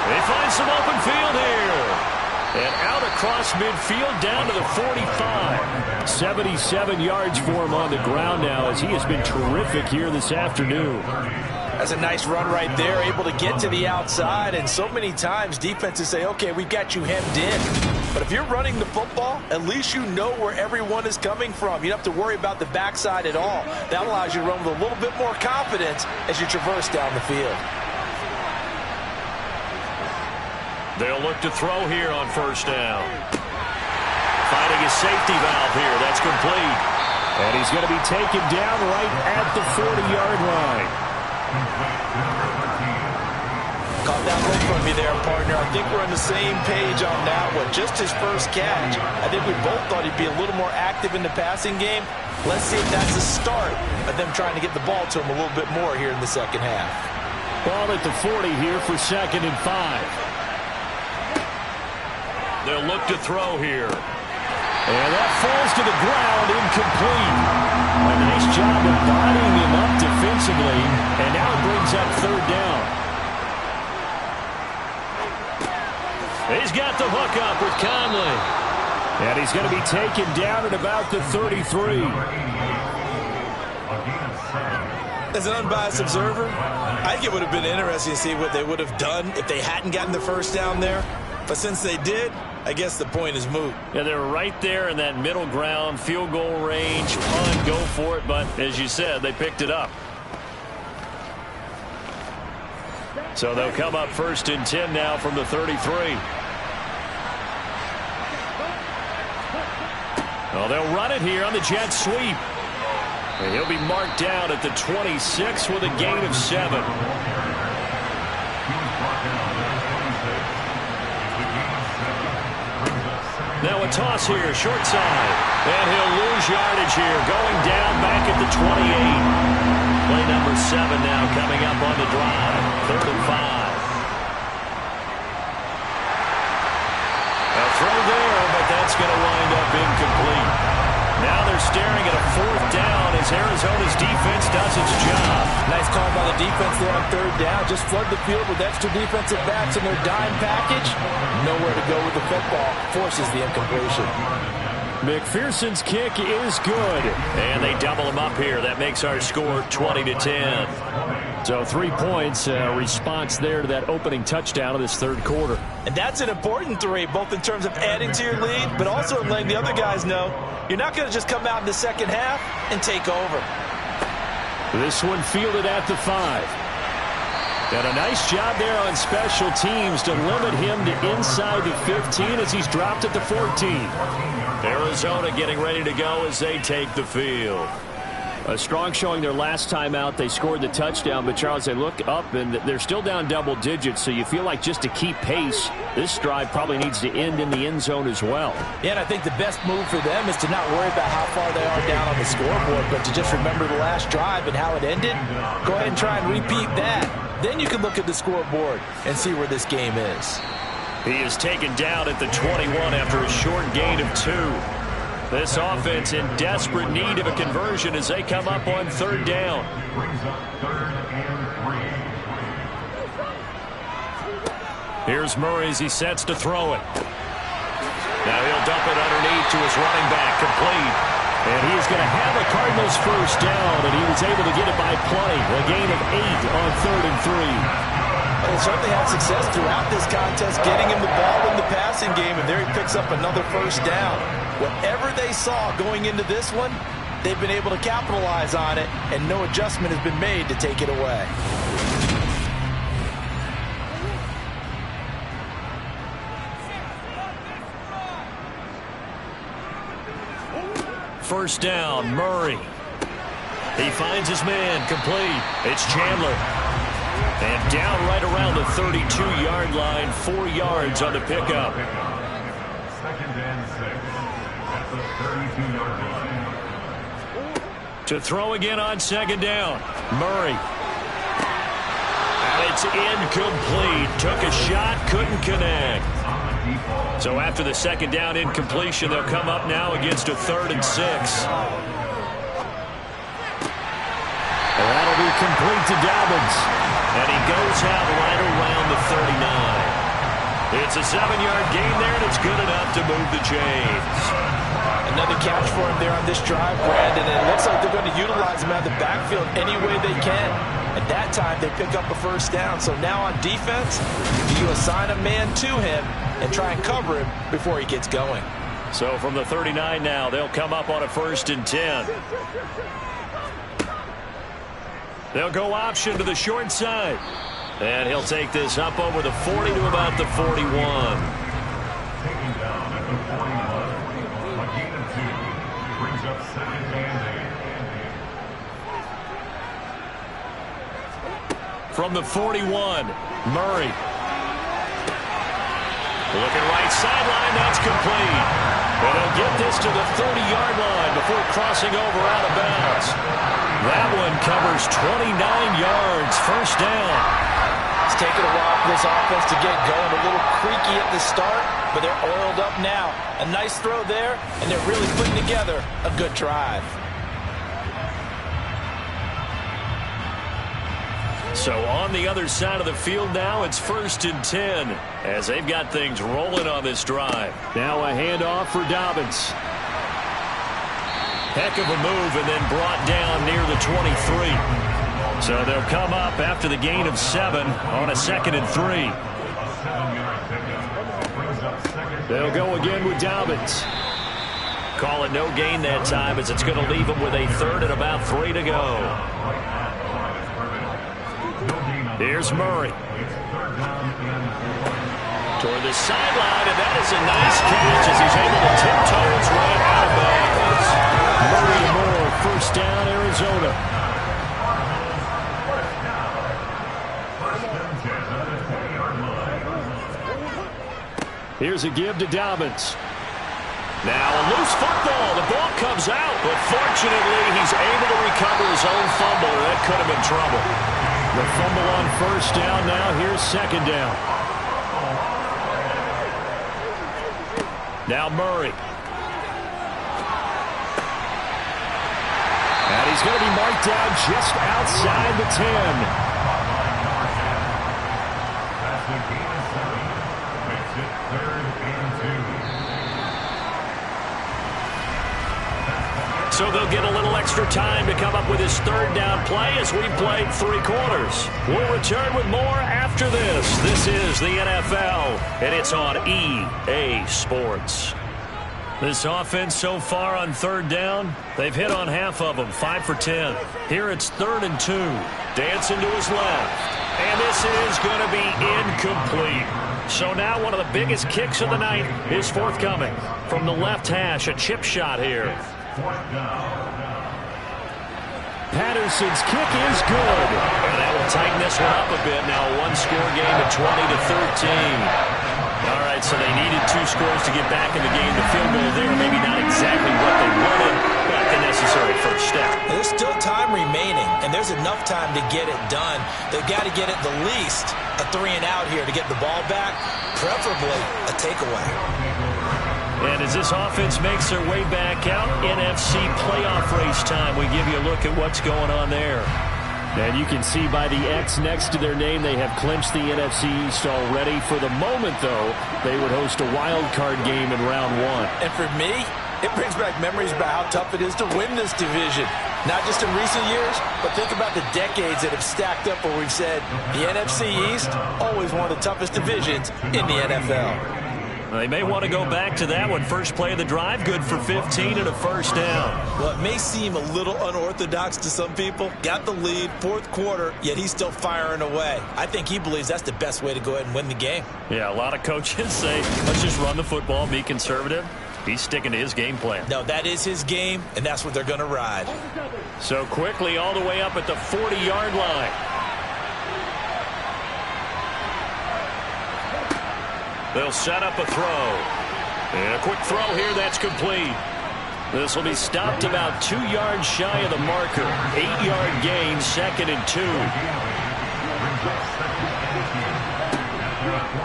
They find some open field here. And out across midfield down to the 45. 77 yards for him on the ground now as he has been terrific here this afternoon.
That's a nice run right there, able to get to the outside. And so many times defenses say, okay, we've got you hemmed in. But if you're running the football, at least you know where everyone is coming from. You don't have to worry about the backside at all. That allows you to run with a little bit more confidence as you traverse down the field.
They'll look to throw here on 1st down. Finding his safety valve here. That's complete. And he's going to be taken down right at the 40-yard line.
Caught that look from me there, partner. I think we're on the same page on that one. Just his first catch. I think we both thought he'd be a little more active in the passing game. Let's see if that's the start of them trying to get the ball to him a little bit more here in the 2nd half.
Ball at the 40 here for 2nd and 5. They'll look to throw here. And that falls to the ground, incomplete. A nice job of bodying him up defensively. And now it brings up 3rd down. He's got the hook up with Conley. And he's going to be taken down at about the 33.
As an unbiased observer, I think it would have been interesting to see what they would have done if they hadn't gotten the first down there. But since they did, I guess the point is moot.
Yeah, they're right there in that middle ground, field goal range, punt, go for it. But as you said, they picked it up. So they'll come up 1st and 10 now from the 33. Well, they'll run it here on the jet sweep. And he'll be marked down at the 26 with a gain of 7. Now a toss here, short side. And he'll lose yardage here, going down back at the 28. Play number 7 now coming up on the drive. 3rd and 5. A throw there, but that's going to wind up incomplete. Now they're staring at a 4th down as Arizona's defense does its job.
Nice call by the defense there on 3rd down. Just flood the field with extra defensive backs in their dime package. Nowhere to go with the football. Forces the incompletion.
McPherson's kick is good. And they double him up here. That makes our score 20-10. So 3 points, response there to that opening touchdown of this 3rd quarter.
And that's an important 3, both in terms of adding to your lead, but also in letting the other guys know you're not going to just come out in the second half and take over.
This one fielded at the 5. And a nice job there on special teams to limit him to inside the 15 as he's dropped at the 14. Arizona getting ready to go as they take the field. A strong showing their last time out. They scored the touchdown, but Charles, they look up and they're still down double digits, so you feel like just to keep pace, this drive probably needs to end in the end zone as well.
Yeah, and I think the best move for them is to not worry about how far they are down on the scoreboard, but to just remember the last drive and how it ended. Go ahead and try and repeat that. Then you can look at the scoreboard and see where this game is.
He is taken down at the 21 after a short gain of 2. This offense in desperate need of a conversion as they come up on 3rd down.
Brings up 3rd and 3.
Here's Murray as he sets to throw it. Now he'll dump it underneath to his running back, complete. And he is going to have a Cardinals first down, and he was able to get it by plenty. A gain of 8 on 3rd and 3.
Well, they certainly had success throughout this contest, getting him the ball in the passing game, and there he picks up another first down. Whatever they saw going into this one, they've been able to capitalize on it, and no adjustment has been made to take it away.
First down, Murray. He finds his man, complete. It's Chandler. And down right around the 32-yard line, 4 yards on the pickup.
2nd and 6 at the 32-yard line.
To throw again on 2nd down, Murray. And it's incomplete. Took a shot, couldn't connect. So after the 2nd down incompletion, they'll come up now against a 3rd and 6. And that'll be complete to Dobbins. And he goes out right around the 39. It's a 7-yard gain there, and it's good enough to move the chains.
Another catch for him there on this drive, Brandon, and it looks like they're going to utilize him out of the backfield any way they can. At that time, they pick up a first down. So now on defense, you assign a man to him and try and cover him before he gets going.
So from the 39 now, they'll come up on a 1st and 10. They'll go option to the short side. And he'll take this up over the 40 to about the 41.
Taken down at the 41. A gain of 2. Brings up 2nd and 8.
From the 41, Murray. Looking right sideline, that's complete. And they'll get this to the 30-yard line before crossing over out of bounds. That one covers 29 yards, first down.
It's taken a while for this offense to get going. A little creaky at the start, but they're oiled up now. A nice throw there, and they're really putting together a good drive.
So on the other side of the field now, it's 1st and 10 as they've got things rolling on this drive. Now a handoff for Dobbins. Heck of a move, and then brought down near the 23. So they'll come up after the gain of 7 on a 2nd and 3. They'll go again with Dobbins. Call it no gain that time as it's going to leave them with a 3rd and about 3 to go. Here's Murray. Toward the sideline, and that is a nice catch as he's able to tiptoe his way out of bounds. Murray and Moore, 1st down, Arizona. Here's a give to Dobbins. Now a loose football. The ball comes out, but fortunately he's able to recover his own fumble. That could have been trouble. The fumble on 1st down. Now here's 2nd down. Now Murray. And he's going to be marked down just outside the 10. So they'll get a little extra time to come up with his 3rd down play as we've played 3 quarters. We'll return with more after this. This is the NFL, and it's on EA Sports. This offense so far on 3rd down, they've hit on half of them, 5 for 10. Here it's 3rd and 2. Dancing to his left. And this is going to be incomplete. So now one of the biggest kicks of the night is forthcoming. From the left hash, a chip shot here. Patterson's kick is good. And that will tighten this one up a bit. Now a 1-score game at 20-13. All right, so they needed 2 scores to get back in the game. The field goal there, maybe not exactly what they wanted, but the necessary first step.
There's still time remaining, and there's enough time to get it done. They've got to get at the least a 3-and-out here to get the ball back, preferably a takeaway.
And as this offense makes their way back out, NFC playoff race time, we give you a look at what's going on there. And you can see by the X next to their name, they have clinched the NFC East already. For the moment, though, they would host a wild card game in round 1.
And for me, it brings back memories about how tough it is to win this division. Not just in recent years, but think about the decades that have stacked up where we've said the NFC East, always one of the toughest divisions in the NFL.
They may want to go back to that one. First play of the drive, good for 15 and a 1st down.
Well, it may seem a little unorthodox to some people. Got the lead, 4th quarter, yet he's still firing away. I think he believes that's the best way to go ahead and win the game.
Yeah, a lot of coaches say, let's just run the football, be conservative. He's sticking to his game plan.
No, that is his game, and that's what they're going to ride.
So quickly all the way up at the 40-yard line. They'll set up a throw. And a quick throw here, that's complete. This will be stopped about 2 yards shy of the marker. 8-yard gain, 2nd and 2.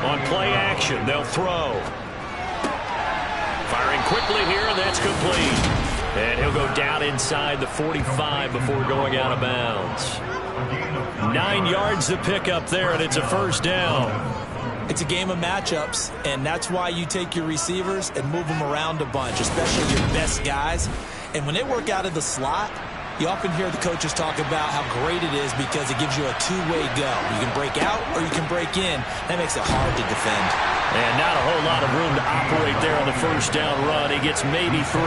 On play action, they'll throw. Firing quickly here, and that's complete. And he'll go down inside the 45 before going out of bounds. 9 yards to pick up there, and it's a 1st down.
It's a game of matchups, and that's why you take your receivers and move them around a bunch, especially your best guys. And when they work out of the slot, you often hear the coaches talk about how great it is because it gives you a 2-way go. You can break out or you can break in. That makes it hard to defend.
And not a whole lot of room to operate there on the 1st down run. He gets maybe 3.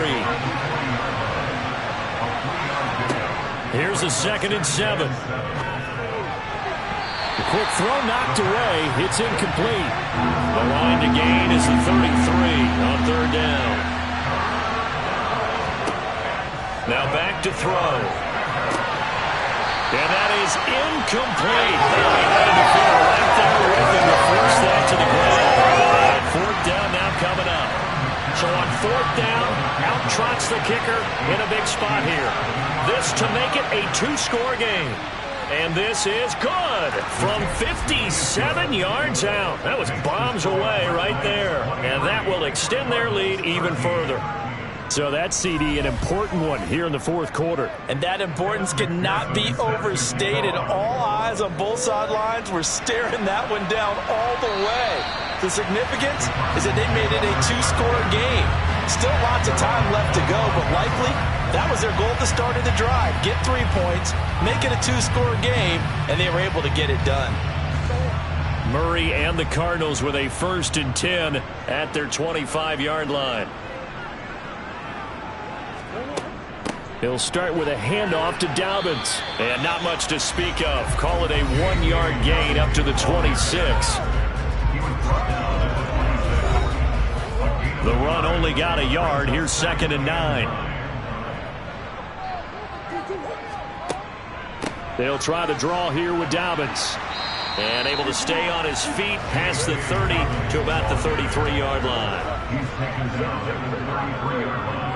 Here's a 2nd and 7. Quick throw knocked away. It's incomplete. The line to gain is the 33 on 3rd down. Now back to throw. And that is incomplete. He had a defender right there with him to force that to the ground. And 4th down now coming up. So on 4th down, out trots the kicker in a big spot here. This to make it a 2-score game. And this is good from 57 yards out. That was bombs away right there. And that will extend their lead even further. So that CD, an important one here in the 4th quarter.
And that importance cannot be overstated. All eyes on both sidelines were staring that one down all the way. The significance is that they made it a 2-score game. Still lots of time left to go, but likely That was their goal at the start of the drive. Get 3 points, make it a 2-score game, and they were able to get it done.
Murray and the Cardinals with a 1st and 10 at their 25-yard line. He'll start with a handoff to Dobbins. And not much to speak of. Call it a 1-yard gain up to the 26. The run only got a yard. Here's 2nd and 9. They'll try to draw here with Dobbins. And able to stay on his feet past the 30 to about the 33-yard line.
He's taken down at the 33-yard line.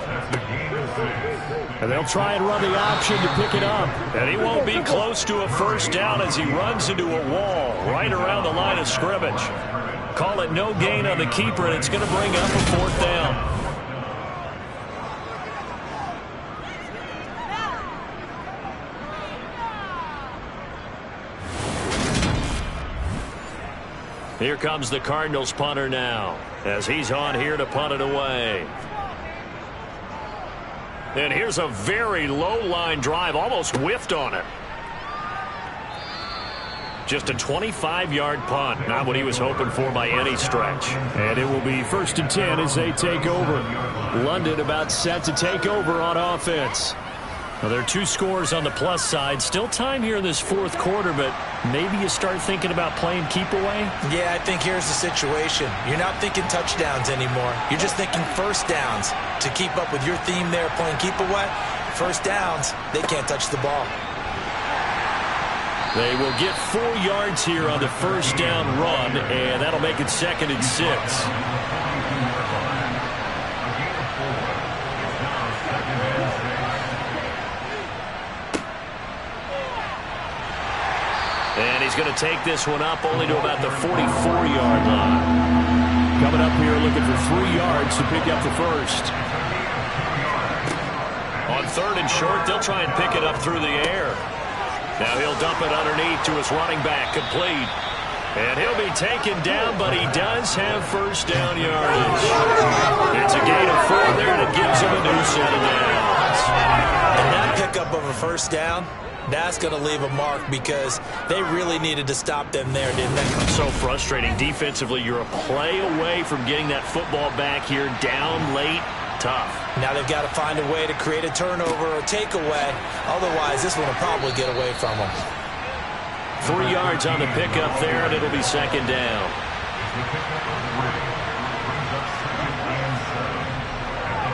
That's the game of 6.
And they'll try and run the option to pick it up. And he won't be close to a 1st down as he runs into a wall right around the line of scrimmage. Call it no gain on the keeper, and it's going to bring up a 4th down. Here comes the Cardinals punter now, as he's on here to punt it away. And here's a very low-line drive, almost whiffed on it. Just a 25-yard punt, not what he was hoping for by any stretch.
And it will be 1st and 10 as they take over. London about set to take over on offense.
Well, there are 2 scores on the plus side. Still time here in this 4th quarter, but maybe you start thinking about playing keep away?
Yeah, I think here's the situation. You're not thinking touchdowns anymore. You're just thinking 1st downs. To keep up with your theme there, playing keep away, 1st downs, they can't touch the ball.
They will get 4 yards here on the 1st down run, and that'll make it 2nd and 6. And he's going to take this one up only to about the 44-yard line.
Coming up here looking for 3 yards to pick up the 1st.
On 3rd and short, they'll try and pick it up through the air. Now he'll dump it underneath to his running back, complete. And he'll be taken down, but he does have 1st down yardage. It's a gain of 4 there, and it gives him a new set of downs.
And that pickup of a 1st down, that's going to leave a mark because they really needed to stop them there, didn't they?
So frustrating. Defensively, you're a play away from getting that football back here, down late. Tough.
Now they've got to find a way to create a turnover or takeaway. Otherwise, this one will probably get away from them.
3 yards on the pickup there, and it'll be 2nd down.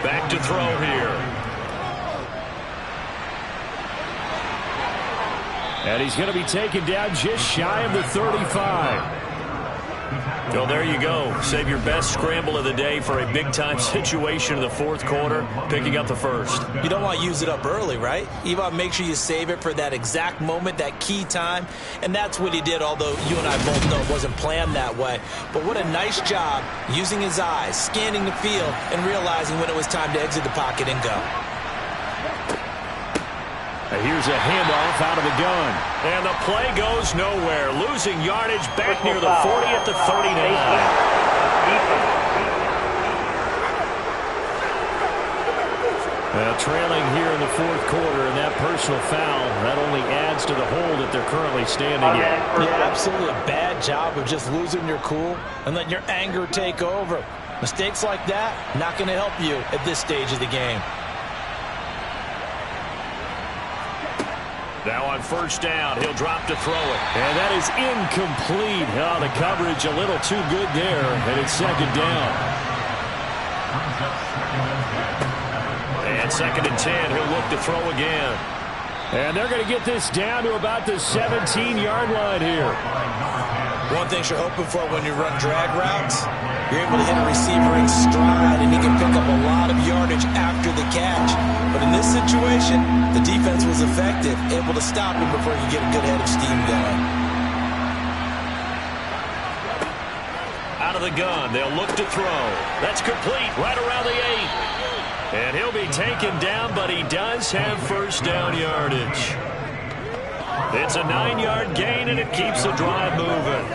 Back to throw here.
And he's going to be taken down just shy of the 35.
Well, there you go. Save your best scramble of the day for a big-time situation in the 4th quarter, picking up the 1st.
You don't want to use it up early, right? You want to make sure you save it for that exact moment, that key time. And that's what he did, although you and I both know it wasn't planned that way. But what a nice job using his eyes, scanning the field, and realizing when it was time to exit the pocket and go.
And here's a handoff out of the gun.
And the play goes nowhere. Losing yardage back near the 40 at the 39.
Trailing here in the 4th quarter, and that personal foul, that only adds to the hole that they're currently standing in.
Yeah, absolutely a bad job of just losing your cool and letting your anger take over. Mistakes like that, not going to help you at this stage of the game.
Now on 1st down, he'll drop to throw it.
And that is incomplete. Oh, the coverage a little too good there, and it's 2nd down.
And 2nd and 10, he'll look to throw again.
And they're going to get this down to about the 17-yard line here.
One thing you're hoping for when you run drag routes, you're able to hit a receiver in stride, and he can pick up a lot of yardage after the catch. But in this situation, the defense was effective, able to stop him before he could get a good head of steam going.
Out of the gun, they'll look to throw. That's complete, right around the 8. And he'll be taken down, but he does have 1st down yardage. It's a 9-yard gain, and it keeps the drive moving.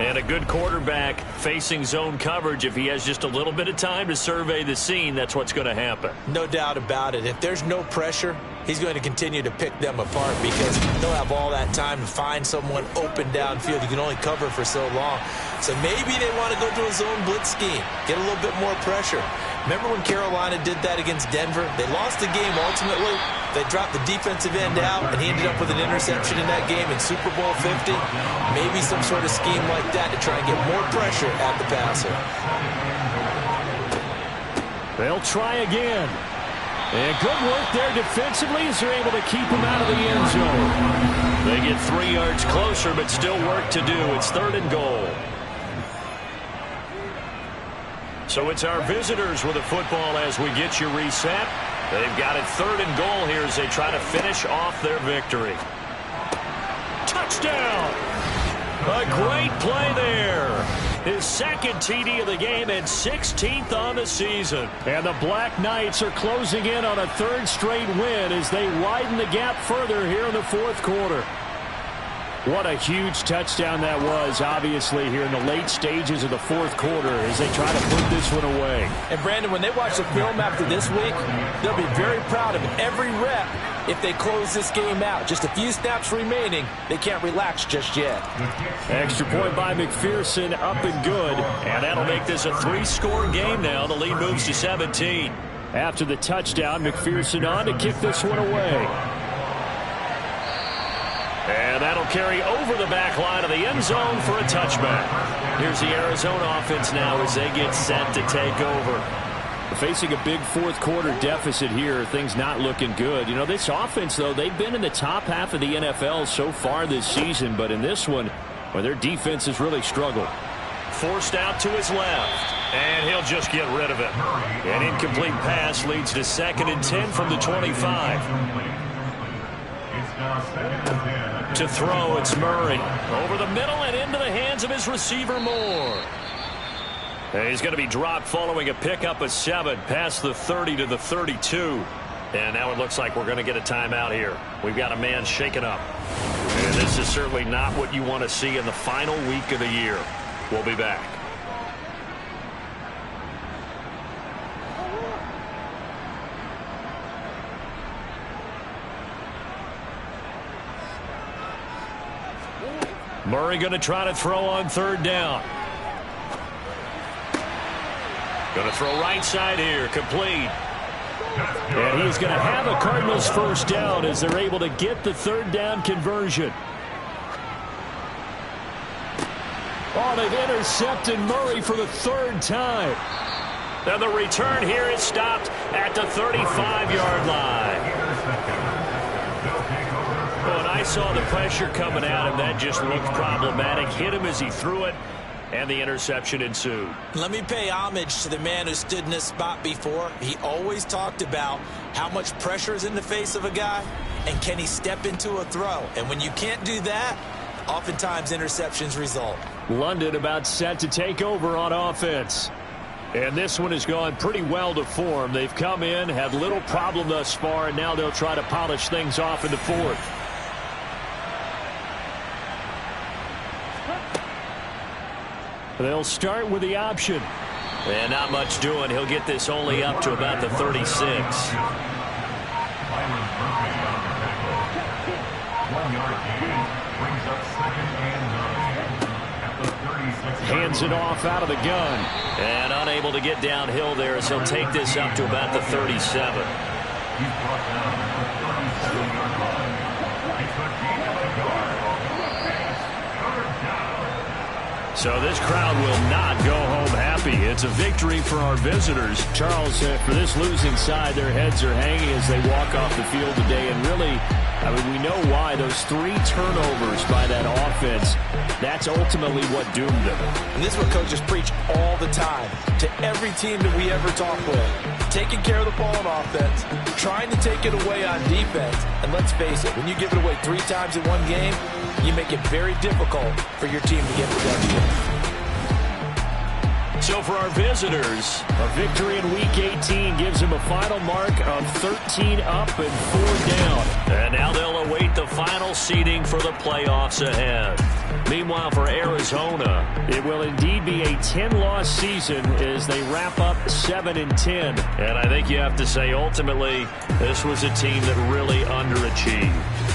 And a good quarterback facing zone coverage, if he has just a little bit of time to survey the scene, that's what's going to happen.
No doubt about it. If there's no pressure, he's going to continue to pick them apart because he'll have all that time to find someone open downfield. He can only cover for so long. So maybe they want to go to a zone blitz scheme, get a little bit more pressure. Remember when Carolina did that against Denver? They lost the game ultimately. They dropped the defensive end out, and he ended up with an interception in that game in Super Bowl 50. Maybe some sort of scheme like that to try and get more pressure at the passer.
They'll try again. And good work there defensively as they're able to keep him out of the end zone.
They get 3 yards closer, but still work to do. It's 3rd and goal. So it's our visitors with the football as we get you reset. They've got it 3rd and goal here as they try to finish off their victory. Touchdown! A great play there. His 2nd TD of the game and 16th on the season.
And the Black Knights are closing in on a 3rd straight win as they widen the gap further here in the 4th quarter. What a huge touchdown that was, obviously, here in the late stages of the 4th quarter as they try to put this one away.
And, Brandon, when they watch the film after this week, they'll be very proud of every rep if they close this game out. Just a few snaps remaining. They can't relax just yet.
Extra point by McPherson, up and good.
And that'll make this a 3-score game now. The lead moves to 17.
After the touchdown, McPherson on to kick this one away.
And that'll carry over the back line of the end zone for a touchback. Here's the Arizona offense now as they get set to take over.
Facing a big 4th quarter deficit here, things not looking good. You know, this offense, though, they've been in the top half of the NFL so far this season, but in this one, well, their defense has really struggled.
Forced out to his left, and he'll just get rid of it. An incomplete pass leads to 2nd and 10 from the 25. To throw, it's Murray. Over the middle and into the hands of his receiver, Moore. And he's going to be dropped following a pickup of 7 past the 30 to the 32. And now it looks like we're going to get a timeout here. We've got a man shaken up. And this is certainly not what you want to see in the final week of the year. We'll be back. Murray going to try to throw on 3rd down. Going to throw right side here, complete.
And he's going to have a Cardinals 1st down as they're able to get the 3rd down conversion. Oh, they've intercepted Murray for the 3rd time.
Now the return here is stopped at the 35-yard line. When I saw the pressure coming at him, that just looked problematic. Hit him as he threw it, and the interception ensued.
Let me pay homage to the man who stood in this spot before. He always talked about how much pressure is in the face of a guy, and can he step into a throw. And when you can't do that, oftentimes interceptions result.
London about set to take over on offense. And this one has gone pretty well to form. They've come in, had little problem thus far, and now they'll try to polish things off in the 4th. They'll start with the option.
And not much doing. He'll get this only up to about the 36.
Hands it off out of the gun.
And unable to get downhill there as he'll take this up to about the 37. So this crowd will not go home happy. It's a victory for our visitors.
Charles, for this losing side, their heads are hanging as they walk off the field today. And really, I mean, we know why. Those 3 turnovers by that offense, that's ultimately what doomed them.
And this is what coaches preach all the time to every team that we ever talk with. Taking care of the ball on offense, trying to take it away on defense. And let's face it, when you give it away 3 times in one game, you make it very difficult for your team to get the W.
So for our visitors,
a victory in Week 18 gives them a final mark of 13 up and 4 down.
And now they'll await the final seeding for the playoffs ahead. Meanwhile, for Arizona, Arizona.
It will indeed be a 10-loss season as they wrap up 7-10.
And I think you have to say, ultimately, this was a team that really underachieved.